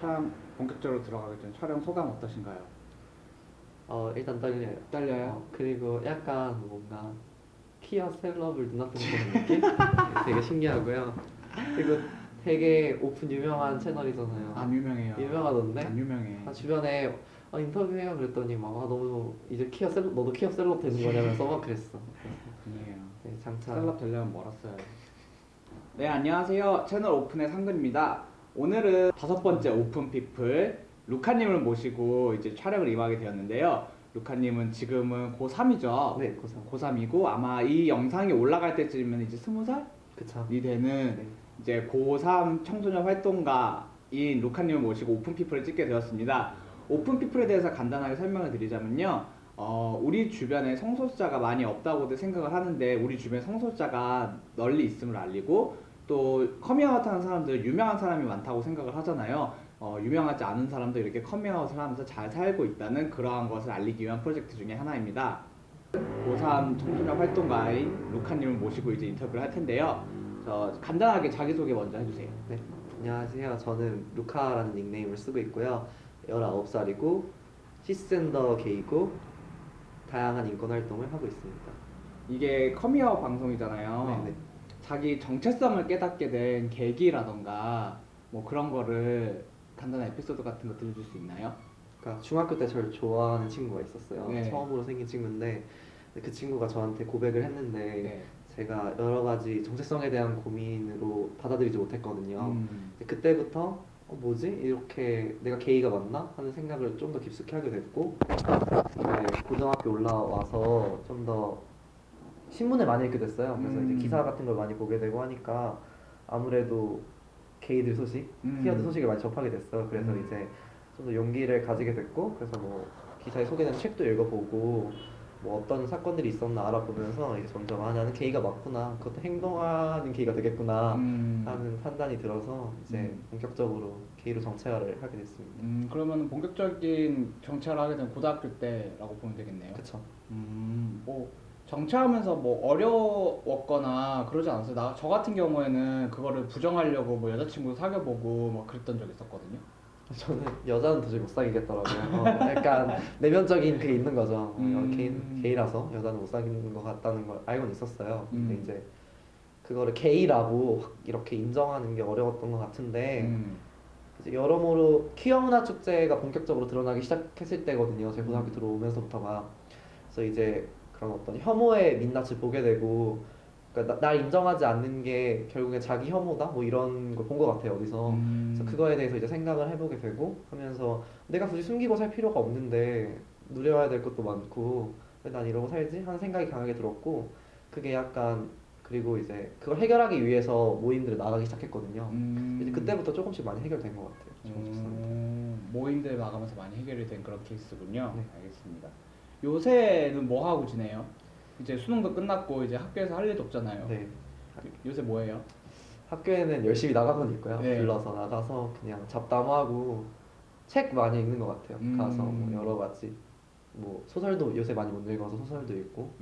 촬영 본격적으로 들어가기 전 촬영 소감 어떠신가요? 일단 떨려요. 떨려요? 그리고 약간 뭔가 키어 셀럽을 눈앞에서 보는 느낌? 되게 신기하고요. 그리고 되게 오픈 유명한 채널이잖아요. 안 유명해요. 유명하던데? 안 유명해. 주변에 인터뷰해요 그랬더니 막 너무 이제 키어 셀럽 너도 키어 셀럽 되는 거냐면서 막 그랬어. 아니에요. 네, 장차 셀럽 되려면 멀었어요. 네, 안녕하세요. 채널 오픈의 상근입니다. 오늘은 5번째 오픈 피플 루카님을 모시고 이제 촬영을 임하게 되었는데요. 루카님은 지금은 고3이죠? 네, 고3. 고3이고 아마 이 영상이 올라갈 때쯤이면 이제 20살이 그쵸. 되는 네. 이제 고3 청소년 활동가인 루카님을 모시고 오픈 피플을 찍게 되었습니다. 오픈 피플에 대해서 간단하게 설명을 드리자면요. 우리 주변에 성소수자가 많이 없다고들 생각을 하는데 우리 주변에 성소수자가 널리 있음을 알리고 또 커밍아웃 하는 사람들 유명한 사람이 많다고 생각을 하잖아요. 유명하지 않은 사람도 이렇게 커밍아웃을 하면서 잘 살고 있다는 그러한 것을 알리기 위한 프로젝트 중에 하나입니다. 고3 청소년 활동가인 루카님을 모시고 이제 인터뷰를 할 텐데요. 간단하게 자기소개 먼저 해주세요. 네, 안녕하세요. 저는 루카라는 닉네임을 쓰고 있고요. 19살이고 시스젠더 게이고 다양한 인권 활동을 하고 있습니다. 이게 커밍아웃 방송이잖아요. 네. 자기 정체성을 깨닫게 된 계기라던가 뭐 그런 거를 간단한 에피소드 같은 거 들려줄 수 있나요? 그러니까 중학교 때 저를 좋아하는 친구가 있었어요. 네. 처음으로 생긴 친구인데 그 친구가 저한테 고백을 했는데 네. 제가 여러 가지 정체성에 대한 고민으로 받아들이지 못했거든요. 근데 그때부터 뭐지? 이렇게 내가 게이가 맞나? 하는 생각을 좀 더 깊숙이 하게 됐고 고등학교 올라와서 좀 더 신문을 많이 읽게 됐어요. 그래서 이제 기사 같은 걸 많이 보게 되고 하니까 아무래도 게이들 소식, 퀴어들 소식을 많이 접하게 됐어요. 그래서 이제 좀 더 용기를 가지게 됐고 그래서 뭐 기사에 소개된 책도 읽어보고 뭐 어떤 사건들이 있었나 알아보면서 이제 점점 나는 게이가 맞구나, 그것도 행동하는 게이가 되겠구나 하는 판단이 들어서 이제 본격적으로 게이로 정체화를 하게 됐습니다. 그러면 본격적인 정체를 하게 된 고등학교 때라고 보면 되겠네요. 그쵸. 뭐 정체하면서 뭐 어려웠거나 그러지 않았어요? 저 같은 경우에는 그거를 부정하려고 뭐 여자친구 사귀어보고 막 그랬던 적이 있었거든요. 저는 여자는 도저히 못 사귀겠더라고요. 약간 내면적인 그게 있는 거죠. 게이라서 여자는 못 사귀는 것 같다는 걸 알고는 있었어요. 근데 이제 그거를 게이라고 확 이렇게 인정하는 게 어려웠던 것 같은데 이제 여러모로 퀴어 문화 축제가 본격적으로 드러나기 시작했을 때거든요. 제 고등학교 들어오면서부터가. 그래서 이제 그런 어떤 혐오의 민낯을 보게 되고, 그러니까 날 인정하지 않는 게 결국에 자기 혐오다 뭐 이런 걸 본 것 같아요, 어디서. 그래서 그거에 대해서 이제 생각을 해보게 되고 하면서 내가 굳이 숨기고 살 필요가 없는데 누려야 될 것도 많고 왜 난 이러고 살지 하는 생각이 강하게 들었고, 그게 약간 그리고 이제 그걸 해결하기 위해서 모임들을 나가기 시작했거든요. 이제 그때부터 조금씩 많이 해결된 것 같아요. 모임들 나가면서 많이 해결이 된 그런 케이스군요. 네. 알겠습니다. 요새는 뭐 하고 지내요? 이제 수능도 끝났고 이제 학교에서 할 일도 없잖아요. 네. 요새 뭐 해요? 학교에는 열심히 나가곤 있고요. 네. 불러서 나가서 그냥 잡담하고 책 많이 읽는 것 같아요. 가서 뭐 여러 가지 뭐 소설도 요새 많이 못 읽어서 소설도 읽고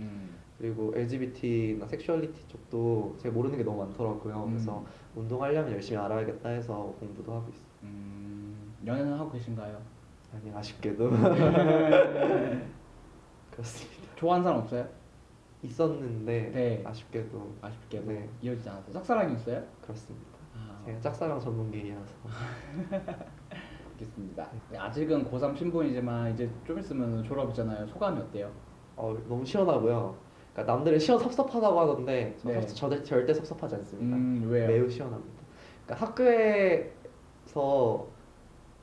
그리고 LGBT나 섹슈얼리티 쪽도 제가 모르는 게 너무 많더라고요. 그래서 운동하려면 열심히 알아야겠다 해서 공부도 하고 있어요. 연애는 하고 계신가요? 아니 아쉽게도 그렇습니다. 좋아하는 사람 없어요? 있었는데 네. 아쉽게도 네. 이어지지 않았어요. 짝사랑이었어요? 그렇습니다. 아. 제가 짝사랑 전문기이라서. 알겠습니다. 아직은 고3 신분이지만 이제 좀 있으면 졸업이잖아요. 소감이 어때요? 너무 시원하고요. 그러니까 남들은 시원 섭섭하다고 하던데 네. 절대 섭섭하지 않습니다. 왜요? 매우 시원합니다. 그러니까 학교에서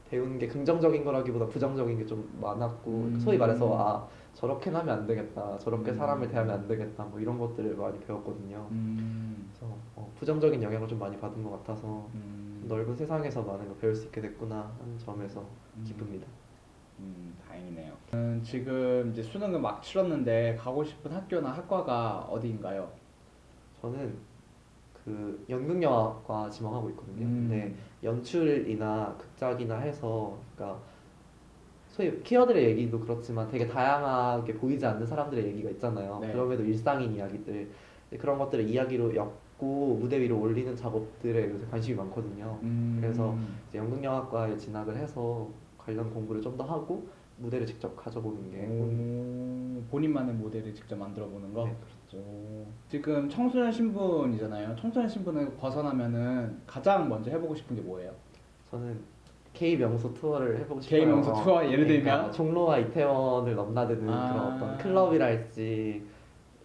배우는 게 긍정적인 거라기보다 부정적인 게 좀 많았고 소위 말해서 저렇게 하면 안 되겠다, 저렇게 사람을 대하면 안 되겠다 뭐 이런 것들을 많이 배웠거든요. 그래서 부정적인 영향을 좀 많이 받은 것 같아서 넓은 세상에서 많은 걸 배울 수 있게 됐구나 하는 점에서 기쁩니다. 다행이네요. 지금 이제 수능을 막 치렀는데 가고 싶은 학교나 학과가 어디인가요? 저는 그 연극영화과 지망하고 있거든요. 근데 연출이나 극작이나 해서 그러니까 소위 퀴어들의 얘기도 그렇지만 되게 다양하게 보이지 않는 사람들의 얘기가 있잖아요. 네. 그럼에도 일상인 이야기들 그런 것들을 이야기로 잡고 무대 위로 올리는 작업들에 요새 관심이 많거든요. 그래서 이제 연극영화과에 진학을 해서 관련 공부를 좀 더 하고 무대를 직접 가져보는 게 본인만의 모델을 직접 만들어 보는 거. 네, 지금 청소년 신분이잖아요. 청소년 신분을 벗어나면은 가장 먼저 해보고 싶은 게 뭐예요? 저는 K 명소 투어를 해보고 싶어요. K 명소 투어 예를 들면 그러니까 종로와 이태원을 넘나드는 그런 어떤 클럽이랄지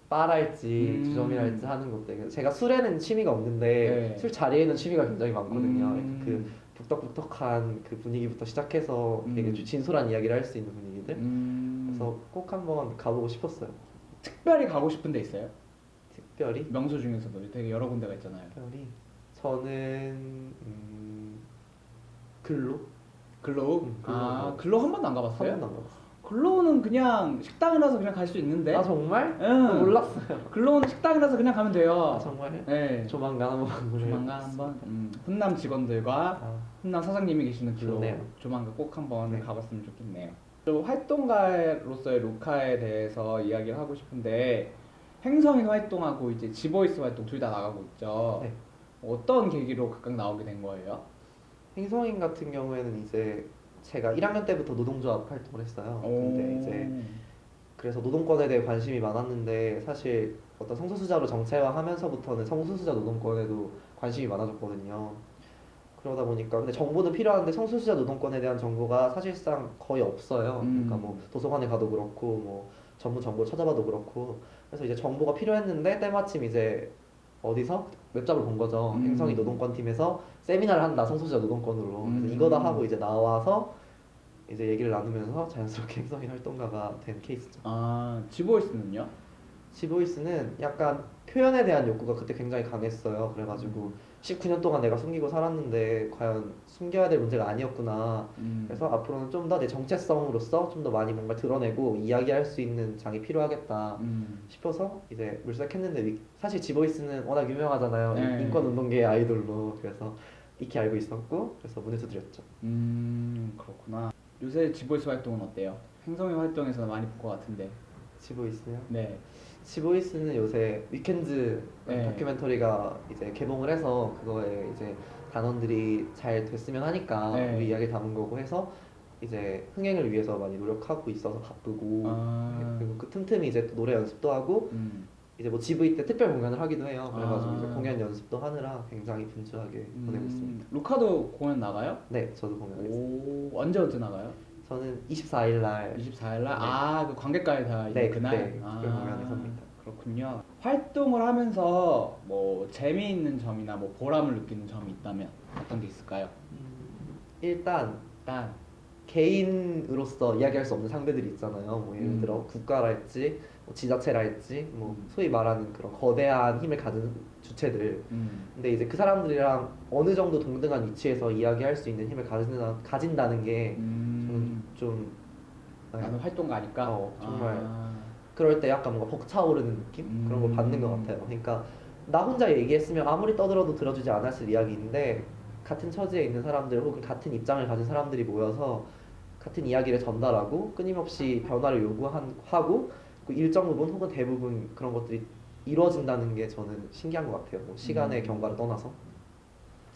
바랄지 주점이랄지 하는 것들. 제가 술에는 취미가 없는데 네. 술 자리에는 취미가 굉장히 많거든요. 음. 그 북덕북덕한 그 분위기부터 시작해서 되게 진솔한 이야기를 할 수 있는 분위기들. 그래서 꼭 한번 가보고 싶었어요. 특별히 가고 싶은 데 있어요? 특별히? 명소 중에서도 되게 여러 군데가 있잖아요. 특별히 저는 글로? 글로우? 글로우. 글로우 한 번도 안 한 가봤어요? 번도 안 가봤어요. 글로우는 그냥 식당이라서 그냥 갈 수 있는데. 아 정말? 응. 몰랐어요. 글로우는 식당이라서 그냥 가면 돼요. 아 정말? 네. 조만간 한번 조만간 한번 훈남 직원들과 아, 훈남 사장님이 계시는 글로우 좋네요. 조만간 꼭 한번 네. 가봤으면 좋겠네요. 또 활동가로서의 루카에 대해서 이야기를 하고 싶은데 행성에서 활동하고 이제 지보이스 활동 둘 다 나가고 있죠. 네. 어떤 계기로 각각 나오게 된 거예요? 행성인 같은 경우에는 이제 제가 1학년 때부터 노동조합 활동을 했어요. 근데 이제 그래서 노동권에 대해 관심이 많았는데 사실 어떤 성소수자로 정체화하면서부터는 성소수자 노동권에도 관심이 많아졌거든요. 그러다 보니까 근데 정보는 필요한데 성소수자 노동권에 대한 정보가 사실상 거의 없어요. 그러니까 뭐 도서관에 가도 그렇고 뭐 전문 정보를 찾아봐도 그렇고 그래서 이제 정보가 필요했는데 때마침 이제 어디서 웹잡을 본 거죠. 행성이 노동권 팀에서 세미나를 한다 성소수자 노동권으로. 그래서 이거다 하고 이제 나와서 이제 얘기를 나누면서 자연스럽게 행성인 활동가가 된 케이스죠. 지보이스는요? 지보이스는 약간 표현에 대한 욕구가 그때 굉장히 강했어요. 그래가지고 19년 동안 내가 숨기고 살았는데 과연 숨겨야 될 문제가 아니었구나. 그래서 앞으로는 좀 더 내 정체성으로서 좀 더 많이 뭔가 드러내고 이야기할 수 있는 장이 필요하겠다 싶어서 이제 물색했는데 사실 지보이스는 워낙 유명하잖아요. 네. 인권운동계의 아이돌로. 그래서 익히 알고 있었고 그래서 문을 두드렸죠. 그렇구나. 요새 지보이스 활동은 어때요? 행성의 활동에서는 많이 볼 것 같은데. 지보이스요? 네. 지보이스는 요새 위켄즈 네. 다큐멘터리가 이제 개봉을 해서 그거에 이제 단원들이 잘 됐으면 하니까 네. 우리 이야기 담은 거고 해서 이제 흥행을 위해서 많이 노력하고 있어서 바쁘고 그리고 그 틈틈이 이제 또 노래 연습도 하고 이제 뭐 GV 때 특별 공연을 하기도 해요. 그래가지고 이제 공연 연습도 하느라 굉장히 분주하게 보내고 있습니다. 루카도 공연 나가요? 네, 저도 공연하겠습니다. 언제 나가요? 저는 24일 날 24일 날? 그 관객과의 다 네, 그날? 그때 특별 공연에서 합니다. 그렇군요. 활동을 하면서 뭐 재미있는 점이나 뭐 보람을 느끼는 점이 있다면 어떤 게 있을까요? 일단 개인으로서 이야기할 수 없는 상대들이 있잖아요. 뭐 예를 들어 국가랄지 뭐 지자체랄지 뭐 소위 말하는 그런 거대한 힘을 가진 주체들. 근데 이제 그 사람들이랑 어느 정도 동등한 위치에서 이야기할 수 있는 힘을 가진다는 게 저는 좀 나는 활동가니까. 정말 그럴 때 약간 뭔가 벅차오르는 느낌 그런 걸 받는 것 같아요. 그러니까 나 혼자 얘기했으면 아무리 떠들어도 들어주지 않았을 이야기인데 같은 처지에 있는 사람들 혹은 같은 입장을 가진 사람들이 모여서 같은 이야기를 전달하고 끊임없이 변화를 요구하고 그 일정 부분 혹은 대부분 그런 것들이 이루어진다는 게 저는 신기한 것 같아요. 뭐 시간의 경과를 떠나서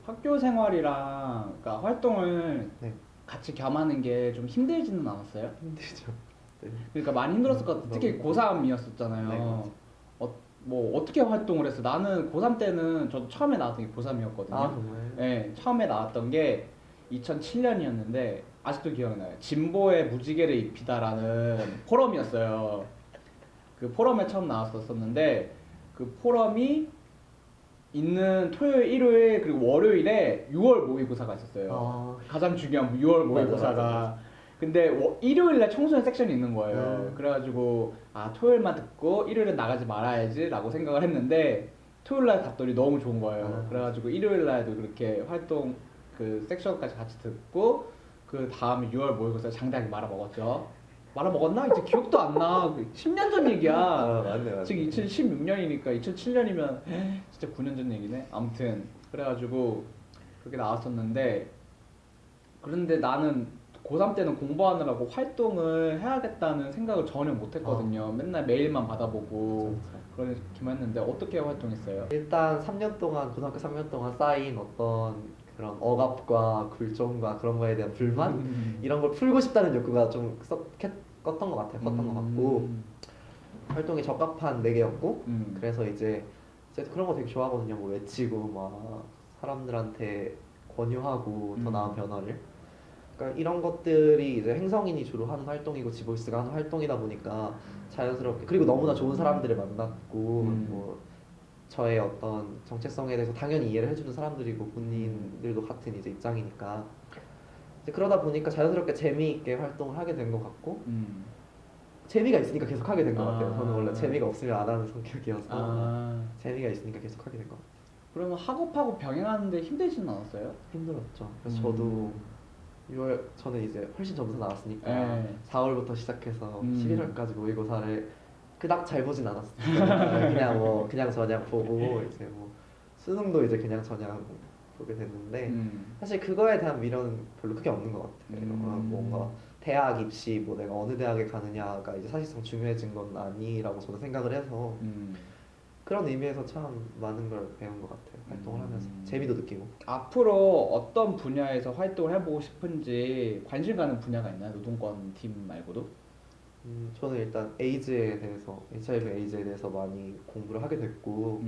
학교 생활이랑 그러니까 활동을 네. 같이 겸하는 게 좀 힘들지는 않았어요? 힘들죠. 네. 그러니까 많이 힘들었을 것 같아요. 특히 고3이었었잖아요. 네, 맞아요. 뭐 어떻게 활동을 했어? 나는 고3 때는 저도 처음에 나왔던 게 고3이었거든요. 아 정말? 네, 처음에 나왔던 게 2007년이었는데 아직도 기억나요. 진보의 무지개를 입히다라는 포럼이었어요. 그 포럼에 처음 나왔었는데 그 포럼이 있는 토요일, 일요일 그리고 월요일에 6월 모의고사가 있었어요. 가장 중요한 6월 모의고사가. 맞아. 근데 일요일날 청소년 섹션이 있는 거예요. 그래가지고 토요일만 듣고 일요일은 나가지 말아야지라고 생각을 했는데 토요일날 갔더니 너무 좋은 거예요. 그래가지고 일요일날도 그렇게 활동 그 섹션까지 같이 듣고 그 다음에 6월 모의고사 장대하게 말아먹었죠. 말아먹었나? 이제 기억도 안 나. 10년 전 얘기야. 맞네. 지금 2016년이니까 2007년이면 진짜 9년 전 얘기네. 아무튼 그래가지고 그렇게 나왔었는데 그런데 나는 고3 때는 공부하느라고 활동을 해야겠다는 생각을 전혀 못했거든요. 맨날 메일만 받아보고 그렇기만 했는데 어떻게 활동했어요? 일단 3년 동안 고등학교 3년 동안 쌓인 어떤 그런 억압과 굴종과 그런 거에 대한 불만 이런 걸 풀고 싶다는 욕구가 좀 컸던 것 같아요. 컸던 것 같고 활동에 적합한 네 개였고 그래서 이제 그런 거 되게 좋아하거든요. 뭐 외치고 막 사람들한테 권유하고 더 나은 변화를. 그러니까 이런 것들이 이제 행성인이 주로 하는 활동이고 지보이스가 하는 활동이다 보니까 자연스럽게 그리고 너무나 좋은 사람들을 만났고 뭐 저의 어떤 정체성에 대해서 당연히 이해를 해주는 사람들이고 본인들도 같은 이제 입장이니까 이제 그러다 보니까 자연스럽게 재미있게 활동을 하게 된 것 같고 재미가 있으니까 계속 하게 된 것 같아요. 저는 원래 재미가 없으면 안 하는 성격이어서 재미가 있으니까 계속 하게 된 것 같아요. 그러면 학업하고 병행하는데 힘들지는 않았어요? 힘들었죠. 그래서 저도 6월 저는 이제 훨씬 전부터 나왔으니까 네. 4월부터 시작해서 11월까지 모의고사를 그닥 잘 보진 않았어요. 그냥 뭐 그냥 저냥 보고 이제 뭐 수능도 이제 그냥 저냥 보게 됐는데 사실 그거에 대한 미련은 별로 크게 없는 것 같아요. 뭔가 대학 입시 뭐 내가 어느 대학에 가느냐가 이제 사실상 중요해진 건 아니라고 저는 생각을 해서 그런 의미에서 참 많은 걸 배운 것 같아요. 활동을 하면서 재미도 느끼고. 앞으로 어떤 분야에서 활동을 해보고 싶은지 관심 가는 분야가 있나요? 노동권 팀 말고도? 저는 일단 에이즈에 대해서 HIV 에이즈에 대해서 많이 공부를 하게 됐고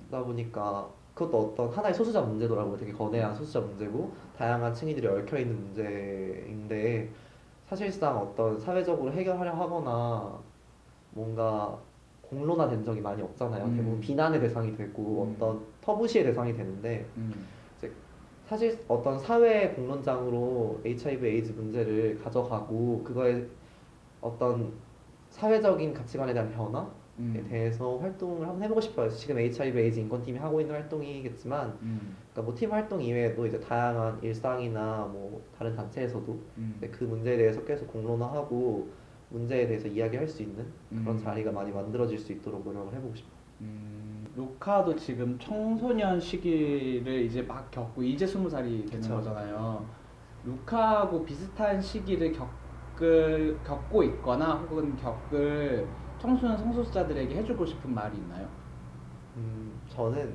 그러다 보니까 그것도 어떤 하나의 소수자 문제더라고요. 되게 거대한 소수자 문제고 다양한 층이들이 얽혀 있는 문제인데 사실상 어떤 사회적으로 해결하려 하거나 뭔가 공론화된 적이 많이 없잖아요. 대부분 비난의 대상이 되고 어떤 터부시의 대상이 되는데 이제 사실 어떤 사회 공론장으로 HIV 에이즈 문제를 가져가고 그거에 어떤 사회적인 가치관에 대한 변화에 대해서 활동을 한번 해보고 싶어요. 지금 HIV 에이즈 인권팀이 하고 있는 활동이겠지만, 그러니까 뭐 팀 활동 이외에도 이제 다양한 일상이나 뭐 다른 단체에서도 이제 그 문제에 대해서 계속 공론화하고 문제에 대해서 이야기할 수 있는 그런 자리가 많이 만들어질 수 있도록 노력을 해보고 싶어요. 루카도 지금 청소년 시기를 이제 막 겪고 이제 20살이 되는 그쵸. 거잖아요. 루카하고 비슷한 시기를 겪고 있거나 혹은 겪을 청소년 성소수자들에게 해주고 싶은 말이 있나요? 저는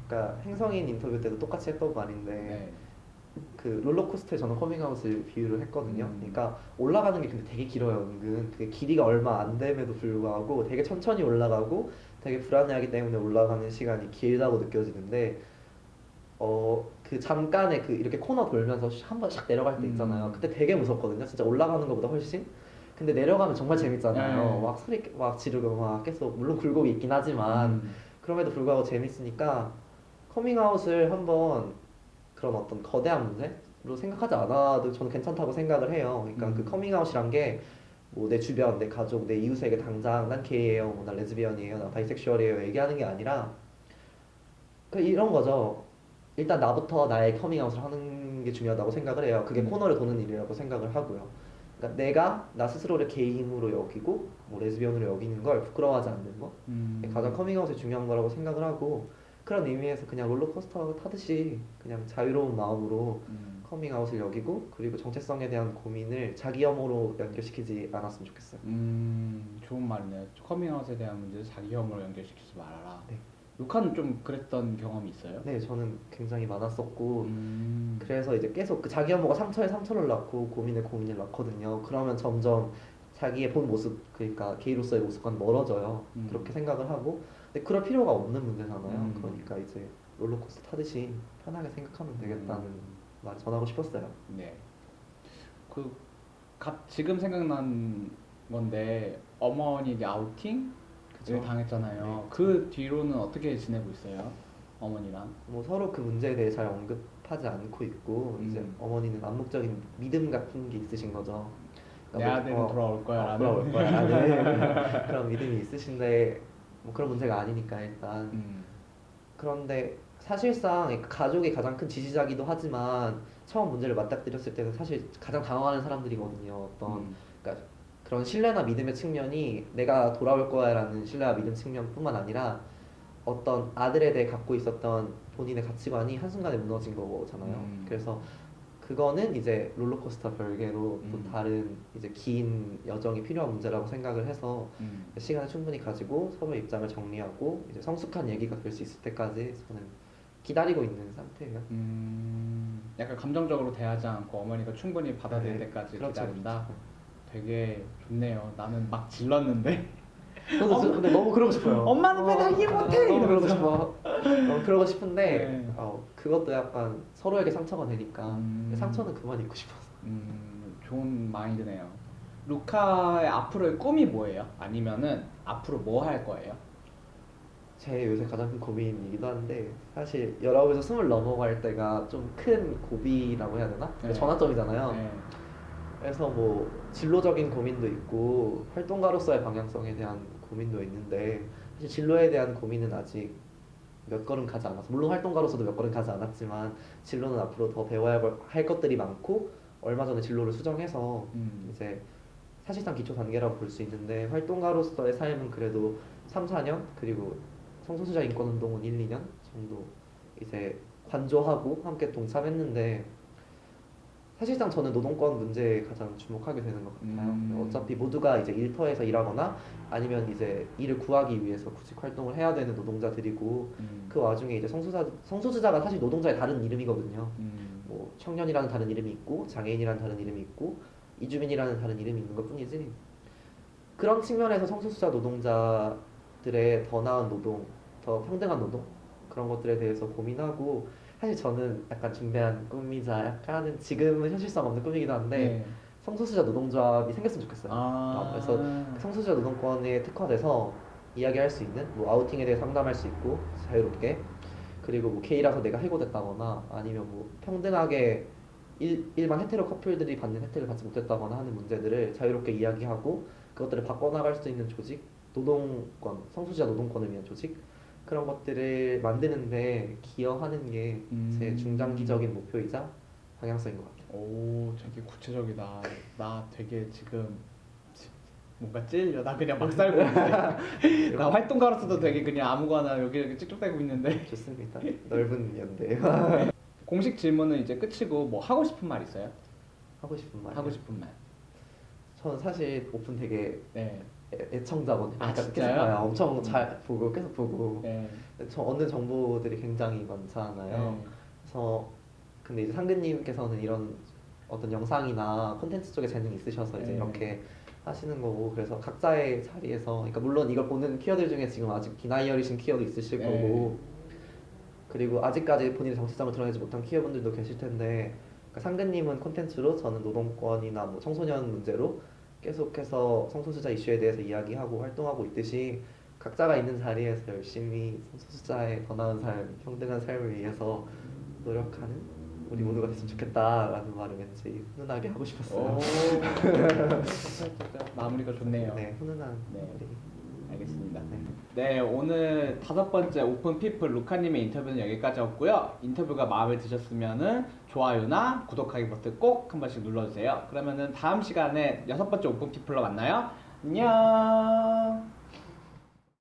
그러니까 행성인 인터뷰 때도 똑같이 했던 말인데 네. 그 롤러코스터에 저는 커밍아웃을 비유를 했거든요. 그러니까 올라가는 게 근데 되게 길어요. 은근 그게 길이가 얼마 안 됨에도 불구하고 되게 천천히 올라가고 되게 불안해하기 때문에 올라가는 시간이 길다고 느껴지는데 그 잠깐의 그 이렇게 코너 돌면서 한 번 샥 내려갈 때 있잖아요. 그때 되게 무섭거든요. 진짜 올라가는 것보다 훨씬. 근데 내려가면 정말 재밌잖아요. 네. 막 소리 막 지르고 막 계속 물론 굴곡이 있긴 하지만 그럼에도 불구하고 재밌으니까 커밍아웃을 한번 그런 어떤 거대한 문제로 생각하지 않아도 저는 괜찮다고 생각을 해요. 그러니까 그 커밍아웃이란 게 뭐 내 주변, 내 가족, 내 이웃에게 당장 난 게이예요, 뭐 난 레즈비언이에요, 난 바이섹슈얼이에요 얘기하는 게 아니라 그 이런 거죠. 일단 나부터 나의 커밍아웃을 하는 게 중요하다고 생각을 해요. 그게 코너를 도는 일이라고 생각을 하고요. 그러니까 내가 나 스스로를 게이임으로 여기고 뭐 레즈비언으로 여기는 걸 부끄러워하지 않는 거 가장 커밍아웃이 중요한 거라고 생각을 하고 그런 의미에서 그냥 롤러코스터 타듯이 그냥 자유로운 마음으로 커밍아웃을 여기고 그리고 정체성에 대한 고민을 자기 혐오로 연결시키지 않았으면 좋겠어요. 좋은 말이네요. 커밍아웃에 대한 문제를 자기 혐오로 연결시키지 말아라. 네. 루카는 좀 그랬던 경험이 있어요? 네, 저는 굉장히 많았었고 그래서 이제 계속 그 자기 혐오가 상처에 상처를 낳고 고민에 고민을 낳거든요. 그러면 점점 자기의 본 모습, 그러니까 게이로서의 모습과는 멀어져요. 그렇게 생각을 하고 근데 그럴 필요가 없는 문제잖아요. 그러니까 이제 롤러코스터 타듯이 편하게 생각하면 되겠다는 말 전하고 싶었어요. 네. 지금 생각난 건데 어머니 이제 아우팅을 그쵸? 당했잖아요. 네, 그 뒤로는 어떻게 지내고 있어요? 어머니랑? 뭐 서로 그 문제에 대해 잘 언급하지 않고 있고 이제 어머니는 암묵적인 믿음 같은 게 있으신 거죠. 내 아들은 돌아올 거야 라는? 돌아올 거야 라는 그런 믿음이 있으신데 뭐 그런 문제가 아니니까 일단 그런데 사실상 이 가족이 가장 큰 지지자기도 하지만 처음 문제를 맞닥뜨렸을 때는 사실 가장 당황하는 사람들이거든요. 그러니까 그런 신뢰나 믿음의 측면이 내가 돌아올 거야라는 신뢰와 믿음 측면뿐만 아니라 어떤 아들에 대해 갖고 있었던 본인의 가치관이 한순간에 무너진 거잖아요. 그래서 그거는 이제 롤러코스터 별개로 또 음. 다른 이제 긴 여정이 필요한 문제라고 생각을 해서 시간을 충분히 가지고 서로의 입장을 정리하고 이제 성숙한 얘기가 될 수 있을 때까지 저는 기다리고 있는 상태예요. 약간 감정적으로 대하지 않고 어머니가 충분히 받아들일 네, 때까지 그렇죠, 기다린다. 그렇죠. 되게 좋네요. 나는 막 질렀는데 저도 근데 너무 그러고 싶어요. 엄마는 맨날 이해 못해! 너무 그러고 이러면서. 싶어. 너무 그러고 싶은데 네. 그것도 약간 서로에게 상처가 되니까 상처는 음, 그만 입고 싶어서. 좋은 마인드네요. 루카의 앞으로의 꿈이 뭐예요? 아니면은 앞으로 뭐 할 거예요? 제 요새 가장 큰 고민이기도 한데 사실 19에서 20 넘어갈 때가 좀 큰 고비라고 해야 되나? 네. 전환점이잖아요. 네. 그래서 뭐 진로적인 고민도 있고 활동가로서의 방향성에 대한 고민도 있는데 사실 진로에 대한 고민은 아직 몇 걸음 가지 않았어. 물론 활동가로서도 몇 걸음 가지 않았지만 진로는 앞으로 더 배워야 할 것들이 많고 얼마 전에 진로를 수정해서 음, 이제 사실상 기초 단계라고 볼 수 있는데 활동가로서의 삶은 그래도 3, 4년 그리고 성소수자 인권 운동은 1, 2년 정도 이제 관조하고 함께 동참했는데 사실상 저는 노동권 문제에 가장 주목하게 되는 것 같아요. 어차피 모두가 이제 일터에서 일하거나 아니면 이제 일을 구하기 위해서 구직 활동을 해야 되는 노동자들이고 그 와중에 이제 성소수자가 사실 노동자의 다른 이름이거든요. 뭐 청년이라는 다른 이름이 있고 장애인이라는 다른 이름이 있고 이주민이라는 다른 이름이 있는 것뿐이지 그런 측면에서 성소수자 노동자들의 더 나은 노동, 더 평등한 노동 그런 것들에 대해서 고민하고 사실 저는 약간 준비한 꿈이자 약간은 지금은 현실성 없는 꿈이기도 한데 네. 성소수자 노동조합이 생겼으면 좋겠어요. 그래서 성소수자 노동권에 특화돼서 이야기할 수 있는 뭐 아우팅에 대해 상담할 수 있고 자유롭게 그리고 뭐 게이라서 내가 해고됐다거나 아니면 뭐 평등하게 일반 헤테로 커플들이 받는 혜택을 받지 못했다거나 하는 문제들을 자유롭게 이야기하고 그것들을 바꿔나갈 수 있는 조직, 노동권, 성소수자 노동권을 위한 조직 그런 것들을 만드는데 기여하는 게 제 중장기적인 목표이자 방향성인 것 같아요. 오, 되게 구체적이다. 나 되게 지금 뭔가 찔려. 나 그냥 막 살고 있는데. 나 활동가로서도 되게 그냥 아무거나 여기 찍찍대고 있는데. 좋습니다. 넓은 연대 공식 질문은 이제 끝이고 뭐 하고 싶은 말 있어요? 하고 싶은 말. 하고 싶은 말. 저는 사실 오픈 되게 네. 애청자거든요. 아, 그러니까 진짜요? 계속 봐요. 엄청 잘 보고 계속 보고. 네. 저 얻는 정보들이 굉장히 많잖아요. 네. 그래서 근데 이제 상근님께서는 이런 어떤 영상이나 콘텐츠 쪽에 재능이 있으셔서 이제 네. 이렇게 하시는 거고 그래서 각자의 자리에서 그러니까 물론 이걸 보는 키워드 중에 지금 아직 비나이어리신 키워드 있으실 네. 거고 그리고 아직까지 본인의 정체성을 드러내지 못한 키워분들도 계실 텐데 그러니까 상근님은 콘텐츠로 저는 노동권이나 뭐 청소년 문제로 계속해서 성소수자 이슈에 대해서 이야기하고 활동하고 있듯이 각자가 있는 자리에서 열심히 성소수자의 더 나은 삶, 평등한 삶을 위해서 노력하는 우리 모두가 됐으면 좋겠다라는 말을 왠지 훈훈하게 하고 싶었어요. 오. 마무리가 좋네요. 네, 훈훈한 네. 마무리. 알겠습니다. 네. 네, 오늘 5번째 오픈 피플 루카님의 인터뷰는 여기까지였고요. 인터뷰가 마음에 드셨으면은 좋아요나 구독하기 버튼 꼭 한 번씩 눌러주세요. 그러면은 다음 시간에 6번째 오픈 피플로 만나요. 안녕.